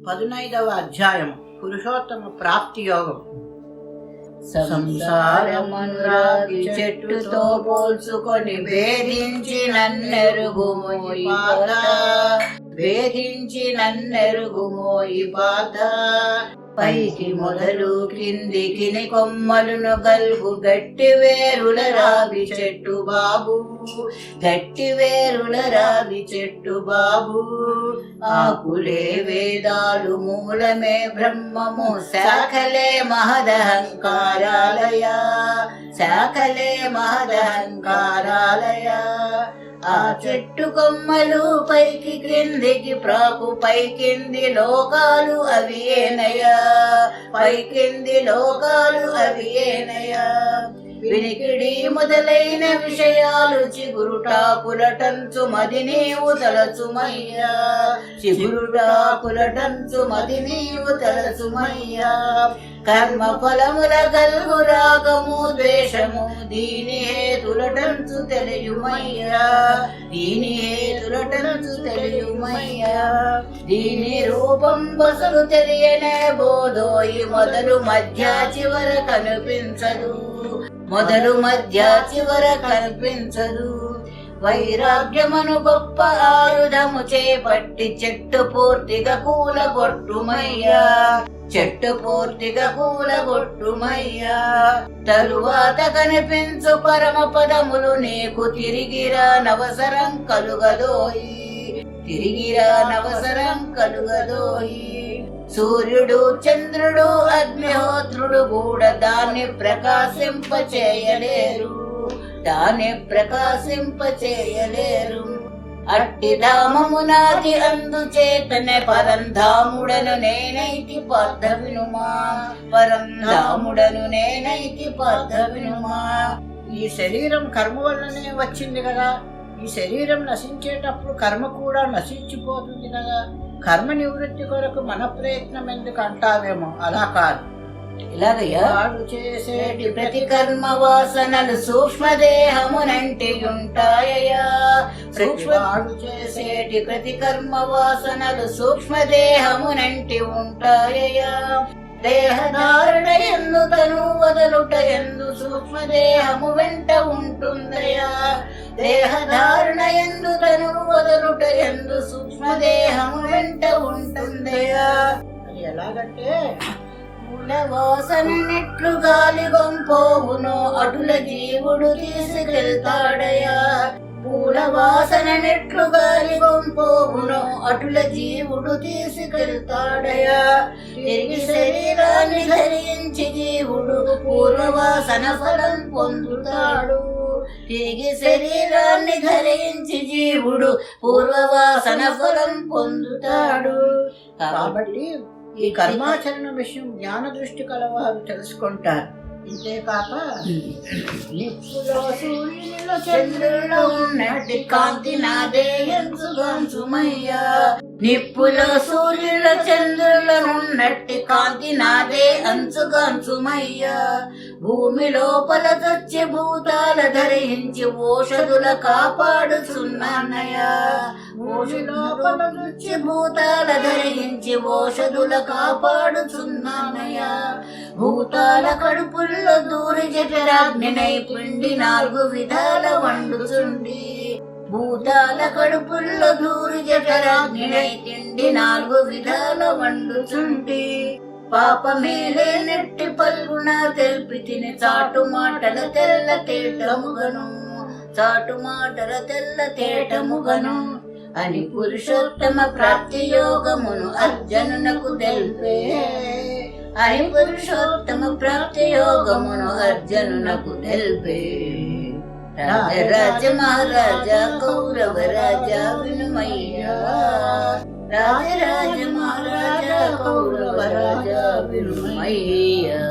15వ అధ్యాయం పురుషోత్తమ ప్రాప్తి యోగం. సంసారమనురాగి చెట్టుతో పోల్చుకొని వేధించి నన్నెరుగుమోయి బాధ, వేధించి నన్నెరుగుమోయి బాధ. పైకి మొదలు కిందికి కొమ్మలును గల్గు గట్టి వేరుల రావి చెట్టు బాబు, గట్టి వేరుల రావి చెట్టు బాబు. ఆకులే వేదాలు మూలమే బ్రహ్మము, శాఖలే మహదహంకారాలయ, శాఖలే మహదహంకారాలయ. ఆ చెట్టు కొమ్మలు పైకి క్రిందికి ప్రాకు, పైకింది లోకాలు అవి ఏనయా, పైకింది లోకాలు అవి ఏనయా. వినికిడి మొదలైన విషయాలు చిగురుటాకులటంచు మది నీవు తలచుమయ్యా, చిగురుటాకులటంచు మది నీవు తలచుమయ్యా. కర్మ ఫలముల కల్గు రాగము ద్వేషము, దీని హేతులటంచు తెలియుమయ్యా, దీని హేతులటంచు తెలియుమయ్యా. దీని రూపం బసలు తెలియనే బోధోయి, మొదలు మధ్య చివర కనిపించదు, మొదలు మధ్య చివర కనిపించదు. వైరాగ్యమను గొప్ప ఆయుధము చేపట్టి చెట్టు పూర్తిగా కూలగొట్టుమయ్యా, చెట్టు పూర్తిగా కూలగొట్టుమయ్యా. తరువాత కనిపించు పరమ పదములు నీకు తిరిగిరా నవసరం కలుగదోయి, తిరిగిరా నవసరం కలుగదోయి. సూర్యుడు చంద్రుడు అగ్నిహోత్రుడు కూడా దాన్ని ప్రకాశింపచేయలేరు, దాన్ని ప్రకాశింపచేయలేరు. అట్టి ధామము నాది అందుచేతనే పరంధాముడను నేనైతి పార్థ వినుమా, పరంధాముడను నేనైతి పార్థ వినుమా. ఈ శరీరం కర్మ వల్లనే వచ్చింది కదా, ఈ శరీరం నశించేటప్పుడు కర్మ కూడా నశించిపోతుంది కదా. కర్మ నివృత్తి కొరకు మన ప్రయత్నం ఎందుకు అంటావేమో, అలా కాదు. ఇలాగయ్యా, వాడు చేసేటి ప్రతి కర్మ వాసనలు సూక్ష్మదేహమునంటి ఉంటాయా, వాడు చేసేటి ప్రతి కర్మ వాసనలు సూక్ష్మదేహమునంటి ఉంటాయా. దేహధారణ ఎందు తను వదలుట ఎందు సూక్ష్మదేహము వెంట ఉంటుందయా, దేహధారణ ఎందు తను వదలుట ఎందు సూక్ష్మదేహము వెంట ఉంటుందయా. అది ఎలాగంటే, పూల వాసన నెట్లు గాలి గొంపోవును అటుల జీవుడు తీసుకెళ్తాడయా, పూల వాసన నెట్లు గాలి గొంపోవును అటుల జీవుడు తీసుకెళ్తాడయా. తిరిగి శరీరాన్ని ధరించి జీవుడు పూర్వవాసన ఫలం పొందుతాడు, తిరిగి శరీరాన్ని ధరించి జీవుడు పూర్వవాసన ఫలం పొందుతాడు. కాబట్టి ఈ కర్మాచరణ విషయం జ్ఞాన దృష్టి కలవారు తెలుసుకుంటారు. ఇంతేకాక నిప్పులో సూర్యునిలో చంద్రుల్లో ఉన్నటి కాంతి నాదే ఎంచుగాంచుమయ్యా, నిప్పులో సూర్యుల చంద్రులనున్నట్టి కాంతి నాదే అంచుగాంచుమయ్యా. భూమి లోపల చచ్చి భూతాల ధరించి ఓషధుల కాపాడుచున్నానయ్యా, భూమి లోపల చచ్చి భూతాల ధరించి ఓషధుల కాపాడుచున్నానయ్యా. భూతాల కడుపుల్లో దూరి జఠరాగ్నినై పిండి 4 విధాల వండుచుండి, భూతాల కడుపుల్లో దూరి జఠరాగ్నినై తిండి 4 విధాల వండుచుండి. పాపమేలే నెట్టి పల్గున తెల్పి తిని చాటు మాటల తెల్ల తేటముగను, చాటు మాటల తెల్ల తేటముగను అని పురుషోత్తమ ప్రాప్తి యోగమును అర్జునునకు తెల్పే, అని పురుషోత్తమ ప్రాప్తి యోగమును అర్జునునకు తెల్పే. రాజరాజ మహారాజా కౌరవ రాజా వినుమయ్యా, రాజరాజ మహారాజా కౌరవ రాజా వినుమయ్యా.